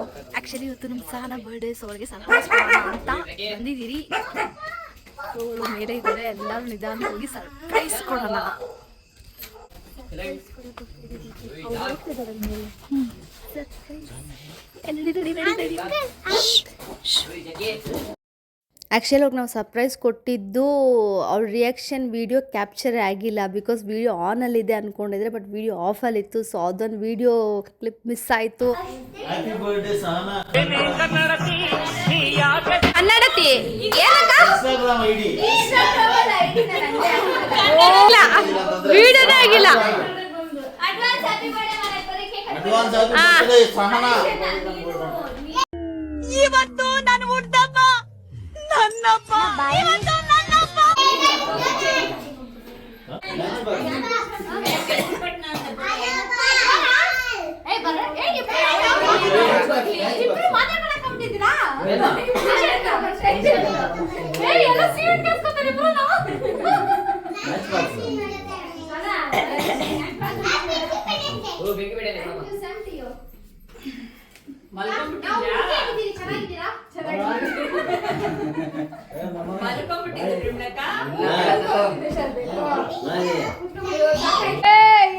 Actually ಇವತ್ತು ನಮ್ಮ ಸಹನ birthday, so ಅವ್ರಿಗೆ ಸರ್ಪ್ರೈಸ್ ಮಾಡೋಣ ಅಂತ ಬಂದಿದ್ದೀರಿ. ಸೊ ಮೇಲೆ ಇದ್ದಾರೆ, ಎಲ್ಲರೂ ನಿಧಾನ ಹೋಗಿ ಸರ್ಪ್ರೈಸ್ ಕೊಡೋಣ. ಆ್ಯಕ್ಚುಲಿ ಹೋಗಿ ನಾವು ಸರ್ಪ್ರೈಸ್ ಕೊಟ್ಟಿದ್ದು ಅವ್ರ ರಿಯಾಕ್ಷನ್ ವೀಡಿಯೋ ಕ್ಯಾಪ್ಚರ್ ಆಗಿಲ್ಲ, ಬಿಕಾಸ್ ವೀಡಿಯೋ ಆನಲ್ಲಿದೆ ಅಂದ್ಕೊಂಡಿದ್ರೆ, ಬಟ್ ವೀಡಿಯೋ ಆಫಲ್ಲಿತ್ತು. ಸೊ ಅದೊಂದು ವೀಡಿಯೋ ಕ್ಲಿಪ್ ಮಿಸ್ ಆಯಿತು. ಕನ್ನಡತಿ ವೀಡಿಯೋನೇ ಆಗಿಲ್ಲ. ಇವತ್ತು ನಾನು ಹುಡ್ದಮ್ಮ ನನ್ನಪ್ಪ, ಇವತ್ತು ನನ್ನಪ್ಪ.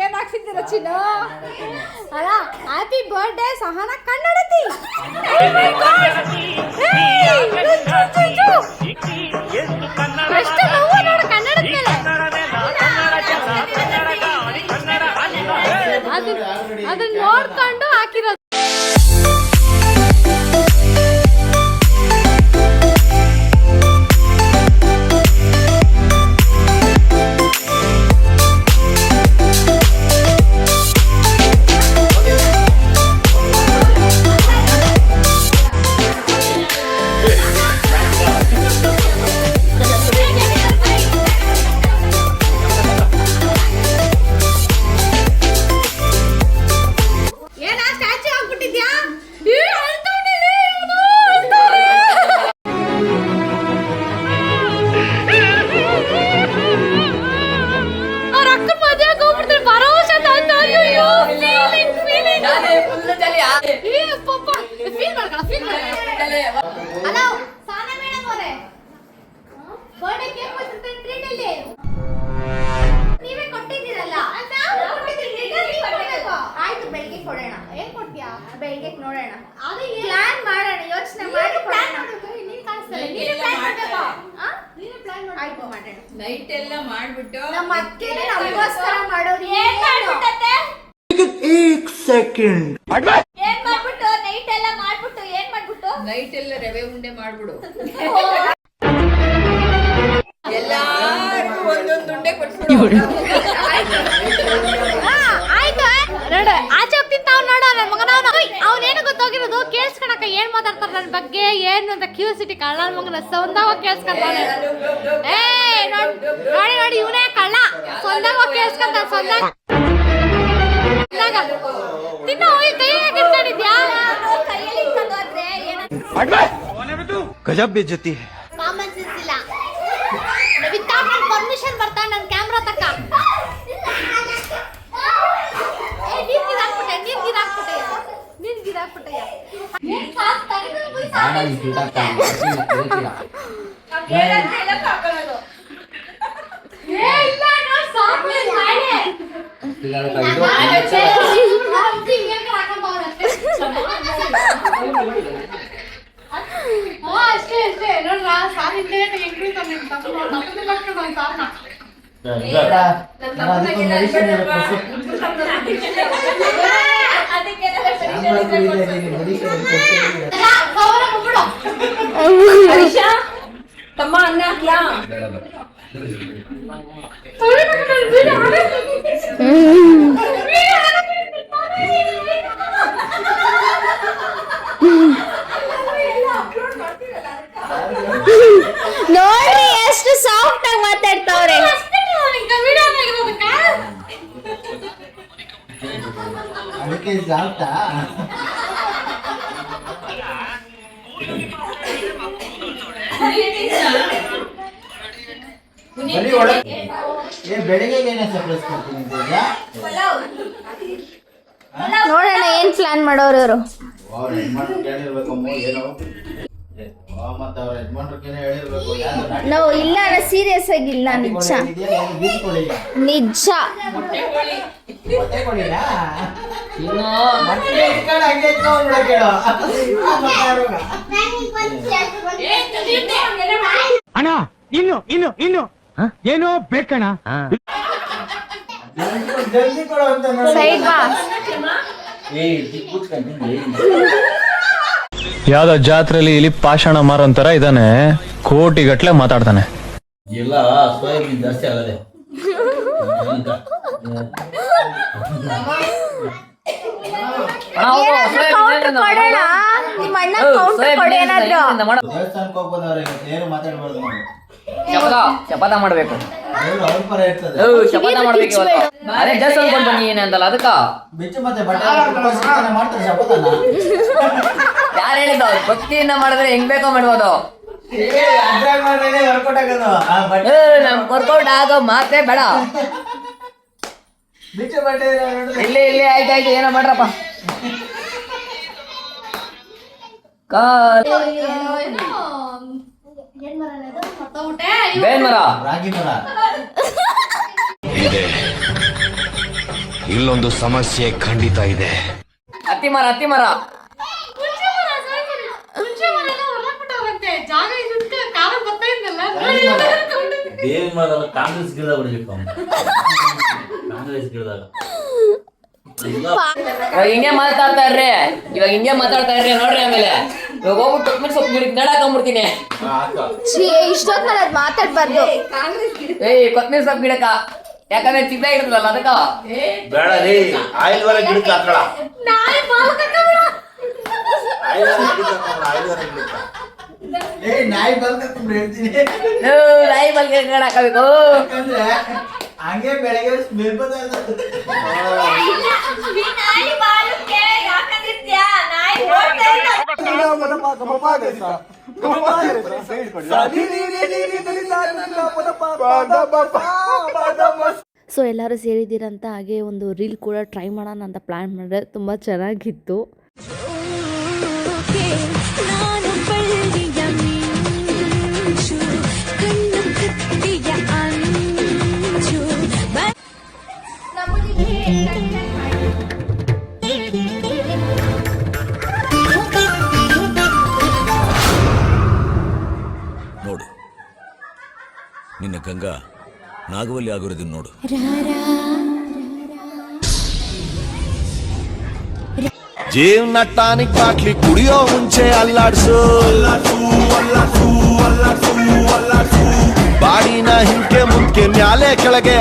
ಏನಾಗ್ತಿದ್ದೀರ ಚಿನ್ನ? ಅಲ್ಲ, ಹ್ಯಾಪಿ ಬರ್ಡೇ ಸಹನ ಕನ್ನಡತಿ. ಎಷ್ಟು ನೋವು ನೋಡು ಕನ್ನಡದ ಮೇಲೆ. ಅದನ್ನ ನೋಡ್ಕೊಂಡು ಹಾಕಿರೋದು. ಬೆಳಿಗ್ಗೆ ನೋಡೋಣ, ಪ್ಲಾನ್ ಮಾಡೋಣ, ಯೋಚನೆ ಮಾಡಿ ನೈಟ್ ಎಲ್ಲ ಮಾಡ್ಬಿಟ್ಟು ನಮ್ಮ ಅಕ್ಕೆನೇ ನಮಗೋಸ್ಕರ ಮಾಡೋದು. ಏನ್ ಮಾಡ್ಬಿಟ್ಟೆ? ಸೆಕೆಂಡ್ ಏನ್ ಮಾಡ್ಬಿಟ್ಟು ನೈಟ್ ಎಲ್ಲ ಮಾಡ್ಬಿಟ್ಟು ಏನ್ ಮಾಡ್ಬಿಟ್ಟು ನೈಟ್ ಎಲ್ಲ ರವೆ ಉಂಡೆ ಮಾಡ್ಬಿಡು. ಎಲ್ಲಾರ್ಗೂ ಒಂದೊಂದು ಉಂಡೆ ಕೊಟ್ಬಿಡು. ಆಚೆ ಹೋಗ್ತೀನಿ ತಾವ್ ನೋಡ ನನ್ನ ಮಗನ. ಅವ್ನೇನು ಗೊತ್ತಾಗಿರೋದು ಕೇಳಿಸ್ಕೊಳಕ ಏನ್ ಮಾತಾಡ್ತಾರ ನನ್ನ ಬಗ್ಗೆ ಏನು ಅಂತ ಕ್ಯೂರಿಯಾಸಿಟಿ. ಕಳ್ಳ ಮಗನ ಸೊಂದಾಗ ಕೇಳಿಸ್ಕೊಂತಾನೆ. ನೋಡಿ ನೋಡಿ ಇವನೇ ಕಳ್ಳ, ಸೊಂದಾಗ ಕೇಳಿಸ್ಕೊಂತ. ಸೊಂದಾಗ ತಿನ್ನ ಹೋಗಿ ಕೈಯಾಗ ಇಟ್ಕೊಂಡಿದ್ಯಾ? ಕೈಯಲ್ಲಿ ಇಟ್ಕೊಂಡ್ರೆ ಗಜಬ್ ಬೇಜತಿ ಕಾಮನ್ ಸೆನ್ಸ್ ಇಲ್ಲ. ವಿತೌಟ್ ನನ್ನ ಪರ್ಮಿಷನ್ ಬರ್ತಾನೆ ನನ್ನ ಕ್ಯಾಮ್ರಾ ತಕ್ಕ. ತಮ್ಮ ಅನ್ನ ಹಾಕ್ಲಾ? ನೋಡ್ರಿ ಎಷ್ಟು ಸಾಫ್ಟ್ ಆಗಿ ಮಾತಾಡ್ತಾವ್ರೆ. ಅದಕ್ಕೆ ಸಾಫ್ಟಾ? ನೋಡೋಣ ಏನ್ ಪ್ಲಾನ್ ಮಾಡೋರು ಇವರು. ಅವ್ರ ಯಜಮಾನ್ರು ಕೇಳಿರ್ಬೇಕಮ್ಮ ಏನೋ ಮತ್ತೆ ಅವ್ರ ಯಜಮಾನ್ರಕ್ಕೇನೆ ಹೇಳಿರ್ಬೇಕು ನಾವು ಇಲ್ಲ ಸೀರಿಯಸ್ ಆಗಿಲ್ಲ ನಿಜ ನಿಜ ಅಣ್ಣ ಇನ್ನು ಏನೋ ಬೇಕಣ್ಣ ಜಲ್ದಿ ಕೊಡು ಅಂತ ಸೈಡ್ ಬಾ ಯಾವ್ದೋ ಜಾತ್ರೆಲಿ ಇಲ್ಲಿ ಪಾಷಾಣ ಮಾರೋಂತರ ಇದಾನೆ, ಕೋಟಿ ಗಟ್ಲೆ ಮಾತಾಡ್ತಾನೆ. ಇಲ್ಲ ಸೋಯಾಬೀನ್ ಜಾಸ್ತಿ ಆಗದೆ ದೇವಸ್ಥಾನಕ್ಕೆ ಹೋಗಿ ಬಂದವ್ರೆ ಏನು ಮಾತಾಡ್ಬಾರ್ದು ಶಪಥ ಮಾಡ್ಬೇಕು, ಅವ್ರ ಪರ ಇರ್ತದೆ ಶಪಥ ಮಾಡ್ಬೇಕು ಇವತ್ತು. ಅದೇ ದೇವಸ್ಥಾನ ಬನ್ನಿ ಅಂತಲ್ಲ ಅದಕ್ಕ ಬಿಚ್ಚು ಮತ್ತೆ ಬಟ್ಟೆ ಮಾಡ್ತಾರೆ ಶಪಥನ ಯಾರು ಹೇಳಿದ್ದು? ಭಕ್ತಿಯಿಂದ ಮಾಡಿದ್ರೆ ಹೆಂಗ್ ಬೇಕೋ ಮಾಡ್ಬೋದು. ನಮ್ ವರ್ಕೌಟ್ ಆಗೋ ಮಾತೇ ಬೇಡ. ಬಿಚ್ಚು ಬಟ್ಟೆ ಇಲ್ಲಿ ಆಯ್ತಾಯ್ತು, ಏನೋ ಮಾಡ್ರಪ್ಪ. ಬೇನ್ ಮರ, ರಾಗಿ ಮರ ಇದೆ, ಇಲ್ಲೊಂದು ಸಮಸ್ಯೆ ಖಂಡಿತ ಇದೆ. ಹತ್ತಿ ಮರ ದೇವಿ ಮರದಲ್ಲ ಕಾಂಗ್ರೆಸ್ ಗಿಡದಾಗ ಹೊಡಿಬೇಕು ಕಾಂಗ್ರೆಸ್ ಗಿಡದಾಗ ಹಿಂಗೆ ಮಾತಾಡ್ತಾ ಇರ್ರಿ ನೋಡ್ರಿ. ಆಮೇಲೆ ಇವಾಗ ಹೋಗ್ಬಿಟ್ಟು ಕೊತ್ತಂಬರಿ ಸೊಪ್ಪು ಗಿಡಕ್ಕೆ ನಡಾಕೊಂಡ್ಬಿಡ್ತೀನಿ. ಇಷ್ಟೊತ್ತಲ್ಲಿ ಅದು ಮಾತಾಡ್ಬಾರ್ದು. ಕೊತ್ತಂಬರಿ ಸೊಪ್ಪು ಗಿಡಕ್ಕ, ಯಾಕಂದ್ರೆ ಚಿಕ್ಕ ಇರ್ತದಲ್ಲ ಅದಕ್ಕ. ಬೇಡ ರೀ, ಆಯಿಲ್ ವರ ಗಿಡಕ್ಕೆ ಹಾಕಳ ನಾಯಿ ಬಲ್ಕಂತ ಹೇಳ್ತೀನಿ, ನಾಯಿ ಬಲ್ಗೆ ಹಾಕಬೇಕು. ಹಂಗೆ ಬೆಳಗ್ಗೆ ಸ್ಮೆಲ್ ಸೊ ಎಲ್ಲರೂ ಸೇರಿದ್ದೀರಂತ ಹಾಗೆ ಒಂದು ರೀಲ್ ಕೂಡ ಟ್ರೈ ಮಾಡೋಣ ಅಂತ ಪ್ಲ್ಯಾನ್ ಮಾಡಿದ್ರೆ ತುಂಬ ಚೆನ್ನಾಗಿತ್ತು. ನೋಡು, ನಿನ್ನ ಗಂಗಾ ನಾಗವಲ್ಲಿ ಆಗಿರೋದನ್ನ ನೋಡು. ಜೀವನ ಟಾನಿಕ್ ಬಾಟ್ಲಿ ಕುಡಿಯೋ ಮುಂಚೆ ಅಲ್ಲಾಡ್ಸು, ಬಾಡಿನ ಹಿಂಕೆ ಮುಂಕೆ ಮ್ಯಾಲೆ ಕೆಳಗೆ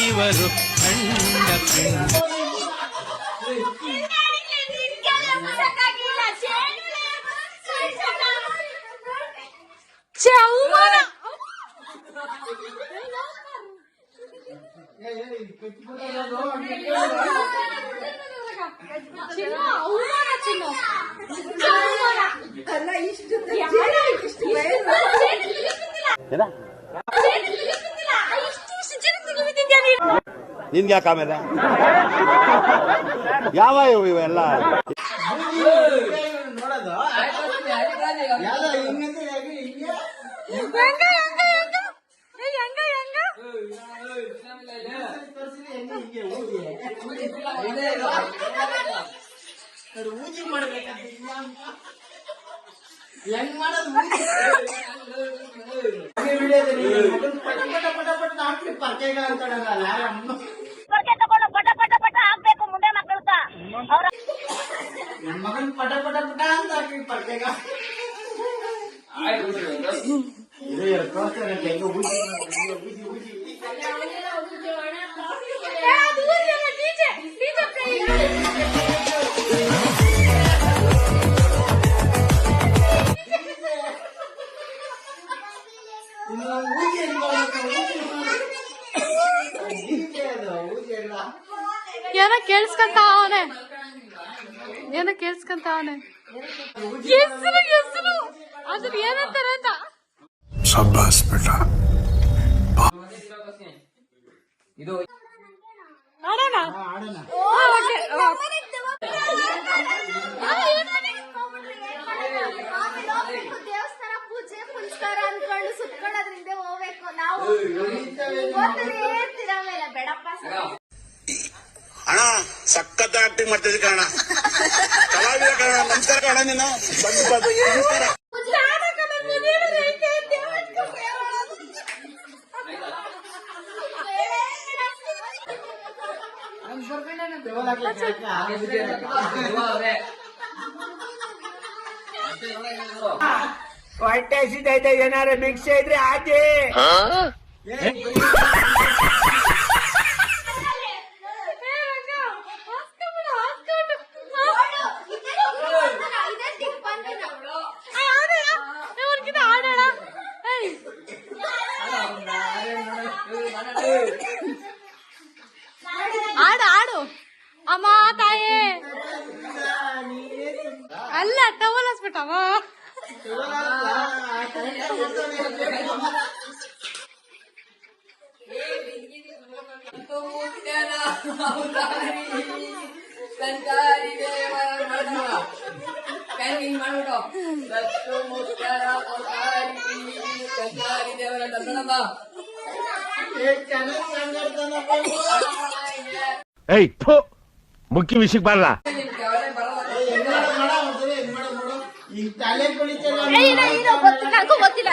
ಇವರು ನಿನ್ಗೆ ಯಾಕೆ ಆಮೇಲೆ ಯಾವ ಇವೆಲ್ಲ ನೋಡೋದು ಊಜಿ ಮಾಡ್ಬೇಕಂತ ಹೆಂಗ್ ಮಾಡೋದು ಪರ್ಕೆಗ ಅಂತಾಡಲ್ಲ ನನ್ನ ಮಗನ್ ಪಟ ಪಟ ಪಟ ಅಂತ ಹಾಕಿ ಪರ್ಕೆಗ ಇದು ಹೇಳ್ಕೊಳ್ತಾರೆ ಹೆಂಗ ಊಜಿ ಏನೋ ಕೇಳಿಸ್ಕೊಂತಾವನೆ ಹೆಸರು ಅದನ್ನ ಏನಂತಾರೆ ಅಂತ शाबाश बेटा ಇದು ದೇವಸ್ಥಾನ ಪೂಜೆ ಪುನಸ್ಕಾರ ಅನ್ಕೊಂಡು ಸುತ್ಕೊಳ್ಳೋದ್ರಿಂದ ಹೋಗ್ಬೇಕು ನಾವು ಹೇಳ್ತೀರ ಮೇಲೆ ಬೇಡಪ್ಪ. ಅಣ್ಣ ಸಖತ್ ಆಕ್ಟಿಂಗ್ ಮಾಡ್ತಿದ್ದೆ ಕಣ, ಕಲಾವಿದ ಕಣ. ನಮಸ್ಕಾರ ಕಣ, ನೀನು ಹೊಟ್ಟೆ ಹಸಿದೈತೆ, ಏನಾರ ಭಿಕ್ಷೆ ಇದ್ರೆ ಹಾಕಿ. ಆಡು ಆಡು ಅಮ್ಮ ತಾಯೇ ಅಲ್ಲ ಟವಲ್ ಹಾಸ್ಬಿಟ್ಟಮ್ಮ. ಏಯ್ ಮುಖ್ಯ ವಿಷಯಕ್ಕೆ ಬರಲ್ಲ. ಗೊತ್ತಿಲ್ಲ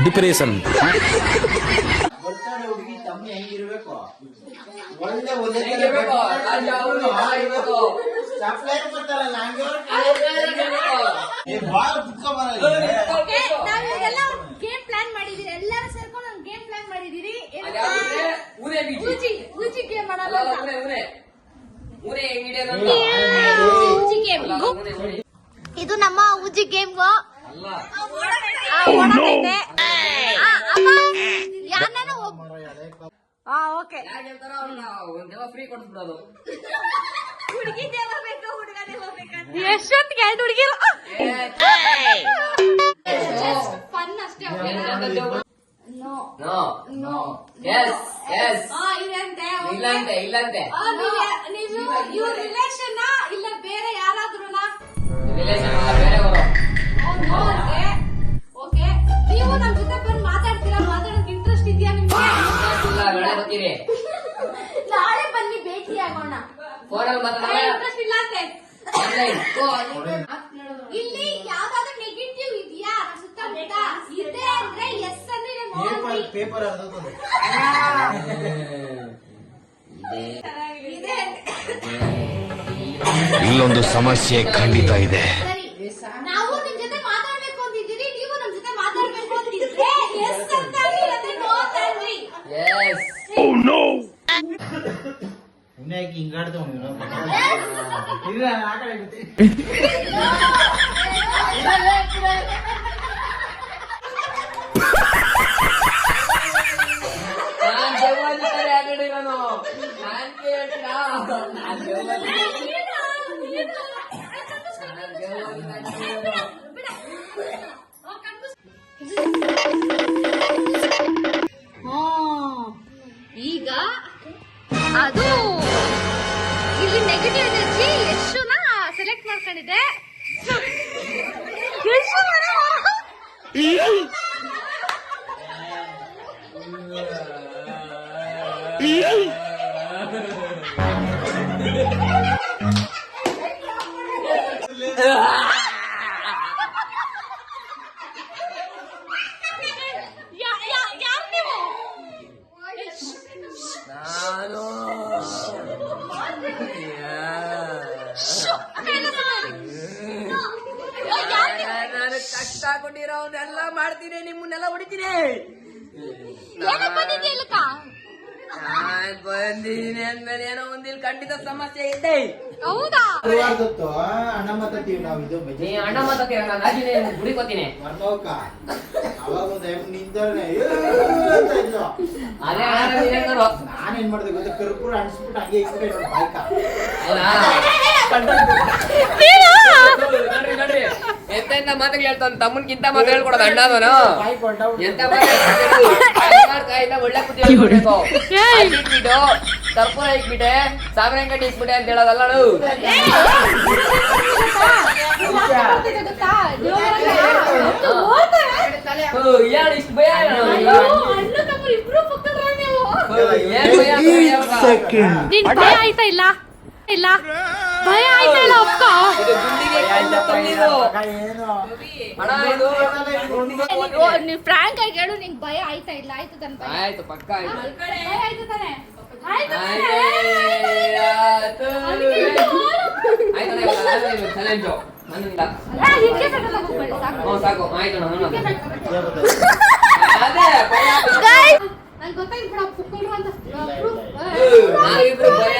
ಡಿಪ್ರೆಷನ್ ಹುಡುಗಿ ತಮ್ಮಿ ಹೆಂಗಿರ್ಬೇಕು, ಒಳ್ಳೆ ಚಾಕ್ಲೇಟ್ ಬರ್ತಾರಲ್ಲ ಗೇಮ್ ಪ್ಲಾನ್ ಮಾಡಿದೀರಿ, ಎಲ್ಲರೂ ಸೇರ್ಕೊಂಡು ಒಂದು ಗೇಮ್ ಪ್ಲಾನ್ ಮಾಡಿದೀರಿ. ಊಜಿ ಗೇಮ್ ಮಾಡಲ್ಲ, ಇದು ನಮ್ಮ ಊಜಿ ಗೇಮ್. ಫ್ರೀ ಕೊಡ್ಬಿಡೋದು. ಹುಡುಗಿ ದೇವ ಬೇಕು, ಹುಡುಗ ದೇವ ಬೇಕಂತ ಎಷ್ಟೊತ್ತಿಗೆ ಎರಡು ಹುಡುಗಿರು ಫನ್ ಅಷ್ಟೇ. ಇಲ್ಲಂತೆ ನೀವು ಇವ್ರ ರಿಲೇಷನ್ ಇಲ್ಲ ಬೇರೆ ಯಾರಾದ್ರೂ ಓಕೆ. ನೀವು ನಮ್ ಜೊತೆ ಬಂದು ಮಾತಾಡ್ತೀರಾ? ಮಾತಾಡೋಕೆ ಇಂಟ್ರೆಸ್ಟ್ ಇದೆಯಾ ನಿಮ್ಗೆ? ನಾಳೆ ಬನ್ನಿ ಭೇಟಿ ಆಗೋಣ. ಇಂಟ್ರೆಸ್ಟ್ ಇಲ್ಲ ಅಂತೆ. ಇಲ್ಲಿ ಯಾವ್ದಾದ್ರು ನೆಗೆಟಿವ್ ಇದೆಯಾ ಸುತ್ತಮುತ್ತ? ಇದೆ ಅಂದ್ರೆ ಎಸ್ ಅಂದ್ರೆ ಪೇಪರ್ ಇಲ್ಲೊಂದು ಸಮಸ್ಯೆ ಖಂಡಿತ ಇದೆ. ನಾವು ನಿಮ್ ಜೊತೆ ಮಾತಾಡ್ಬೇಕು ಅಂತಿದ್ದೀರಿ, ನೀವು ನಮ್ ಜೊತೆ ಮಾತಾಡ್ಬೇಕು ಅಂತಿದ್ರೆ ಎಸ್ ಅಂತ ಇರುತ್ತೆ, ನೋ ಅಂತಂದ್ರಿ. ಇನ್ನಾಗಿ ಹಿಂಗಾಡ್ತವ ಈಗ ಅದು ಇಲ್ಲಿ ನೆಗೆಟಿವ್ ಎನರ್ಜಿ ಯಶುನ ಸೆಲೆಕ್ಟ್ ಮಾಡ್ಕೊಂಡಿದೆ. ನಾನು ಕಷ್ಟ ಕೊಟ್ಟಿರೋನೆಲ್ಲ ಮಾಡ್ತೀನಿ, ನಿಮ್ಮನ್ನೆಲ್ಲ ಹೊಡಿತೀನಿ. ನಾನ್ ಬಂದಿದ್ದೀನಿ ಅಂದ್ಮೇಲೆ ಏನೋ ಒಂದಿಲ್ ಖಂಡಿತ ಸಮಸ್ಯೆ ಇದೆ. ಹೌದಾ? ಗುರುವಾರದೊತ್ತು ಅಣ್ಣ ಮಾತಾಡ್ತೀವಿ ನಾವು ಇದು ನೀ ಅಣ್ಣ ಮಾತಾಡ್ತೀರ, ನಾನು ಅಜ್ಜಿನೇ ಗುಡಿಕೋತೀನಿ. ಮರ್ನೋಕ ಅವಾಗ ಒಂದು ನಿಂತವ್ರೆ ಅದೇ ಅಣ್ಣ ನೀನೇನಾರು ನಾನೇನ್ ಮಾಡ್ದೆ ಗೊತ್ತಾ, ಕರ್ಪೂರ ಅನ್ಸ್ಬಿಟ್ಟು ಹಂಗೆ ಇಟ್ಬಿಟ್ಟೆ ನೋಡಿ ಬಾಯ್ಕ. ನೋಡ್ರಿ ನೋಡ್ರಿ ಎಂತ ಮಾತುಗಳು ಹೇಳ್ತಾನ, ತಮ್ಮನ್ಗಿಂತ ಮಾತು ಹೇಳ್ಕೊಡೋದು ಅಣ್ಣ ಅವನು. ಬಾಯಿ ಕೊಂಡ ಎಂತ ಕಾಯಿಂದ ಒಳ್ಳೆ ಕುಟ್ಟಿ ಹೇಳ್ಕೊಡ್ಬೇಕು. ಇಟ್ಬಿಟ್ಟು ಕರ್ಪೂರ ಇಟ್ಬಿಟ್ಟೆ, ಸಾವಿರ ಕಟ್ಟಿ ಇಟ್ಬಿಟ್ಟೆ ಅಂತ ಹೇಳೋದಲ್ಲ ನಾವು. ಯಾರು ಇಷ್ಟು ಭಯ? ನಿನ್ ಭಯ ಆಯ್ತಾ ಇಲ್ಲ? ಇಲ್ಲ ಭಯ ಆಯ್ತಾ ಇಲ್ಲ ಅಪ್ಪ? ನೀವ್ ಫ್ರಾಂಕ್ ಆಗಿ ಹೇಳು, ನಿಂಗ್ ಭಯ ಆಯ್ತಾ ಇಲ್ಲ? ಆಯ್ತು ತಾನೆ ಭಯ? ಆಯ್ತು ಪಕ್ಕ ಆಯ್ತು. ಭಯ ಆಯ್ತು ತಾನೆ? ಆಯ್ತು ಚಾಲೆಂಜು ನನ್ನಿಂದ. ಸಾಕು ಆಯ್ತು ಅದೇ ನಂಗೆ ಗೊತ್ತಾಗಿತ್ತು ಪುಕ್ಕಳು ಅಂತ. ನಾವಿಬ್ರು ಭಯ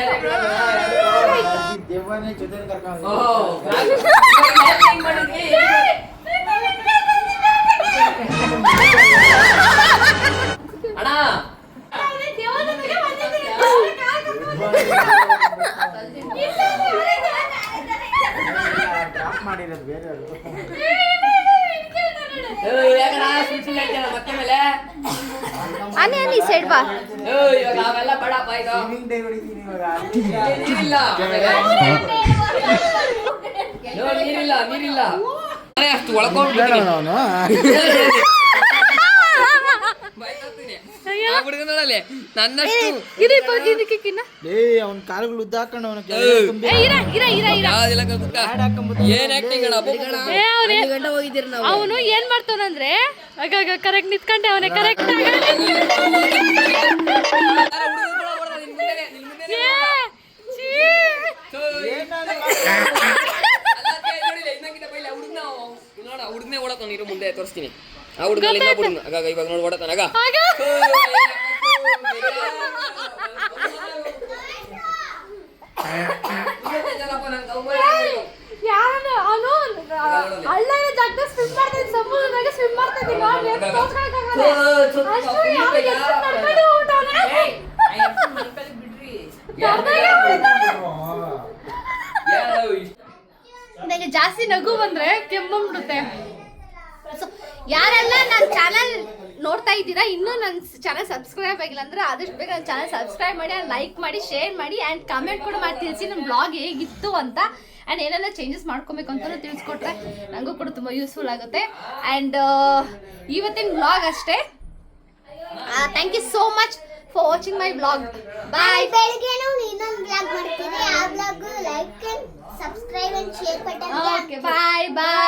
ದೇವನೇ ಜೊತೆ ಕರ್ಕೊಂಡು ಅಣ್ಣ ಡ್ರಾಪ್ ಮಾಡಿರೋದು ಬೇರೆ ಮತ್ತೆ ಮೇಲೆ ಆನೆ ಆನೆ ಸೈಡ್ ಬಾ. ಇವಾಗ ನಾವೆಲ್ಲ ಬಡಪ್ಪ ಇದು ಈವ್ನಿಂಗ್ ಡೇ ಹೊಡಿತೀನಿ ಇವಾಗ. ನೀರಿಲ್ಲ ನೀರಿಲ್ಲ ನೀರಿಲ್ಲ ಅಷ್ಟು ಒಳಕೊಂಡ್ಬಿಡ್ತೀನಿ. ಹುಡುಗನಲ್ಲಿ ನನ್ನಷ್ಟು ಅವನ್ ಕಾಲುಗಳು ಉದ್ದಾಕೊಂಡು ಏನ್ ಆಕ್ಟಿಂಗ್ ಅವನು ಏನ್ ಮಾಡ್ತಾನಂದ್ರೆ ಕರೆಕ್ಟ್ ನಿಂತ್ಕೊಂಡೆ ಅವನೇ ಕರೆಕ್ಟ್ ಹುಡುಗನೇ ಓಡತಾನ ನೀರು ಮುಂದೆ ತೋರಿಸ್ತೀನಿ. ಆ ಹುಡುಗಲ್ಲಿ ಇವಾಗ ನೋಡಿ ಓಡತಾನ ಆಗ ನನಗೆ ಜಾಸ್ತಿ ನಗು ಬಂದ್ರೆ ಕೆಮ್ಮಂಬಿಡುತ್ತೆ. ಯಾರೆಲ್ಲ ನನ್ನ ಚಾನಲ್ ನೋಡ್ತಾ ಇದ್ದೀರಾ, ಇನ್ನೂ ನನ್ನ ಚಾನಲ್ ಸಬ್ಸ್ಕ್ರೈಬ್ ಆಗಿಲ್ಲ ಅಂದ್ರೆ ಆದಷ್ಟು ಬೇಗ ನನ್ನ ಚಾನಲ್ ಸಬ್ಸ್ಕ್ರೈಬ್ ಮಾಡಿ, ಲೈಕ್ ಮಾಡಿ, ಶೇರ್ ಮಾಡಿ ಆ್ಯಂಡ್ ಕಮೆಂಟ್ ಕೂಡ ಮಾಡಿ ತಿಳಿಸಿ ನನ್ನ ಬ್ಲಾಗ್ ಹೇಗಿತ್ತು ಅಂತ. ಆ್ಯಂಡ್ ಏನೆಲ್ಲ ಚೇಂಜಸ್ ಮಾಡ್ಕೊಬೇಕು ಅಂತಲೂ ತಿಳಿಸ್ಕೊಟ್ರೆ ನನಗೂ ಕೂಡ ತುಂಬ ಯೂಸ್ಫುಲ್ ಆಗುತ್ತೆ. ಆ್ಯಂಡ್ ಇವತ್ತಿನ ಬ್ಲಾಗ್ ಅಷ್ಟೇ. Thank you so much for watching my blog. Bye. ಬೆಳಗ್ಗೆ ಇನ್ನೊಂದು ಬ್ಲಾಗ್ ಮಾಡ್ತೀವಿ. ಆ blog like and subscribe and share button. Okay bye bye.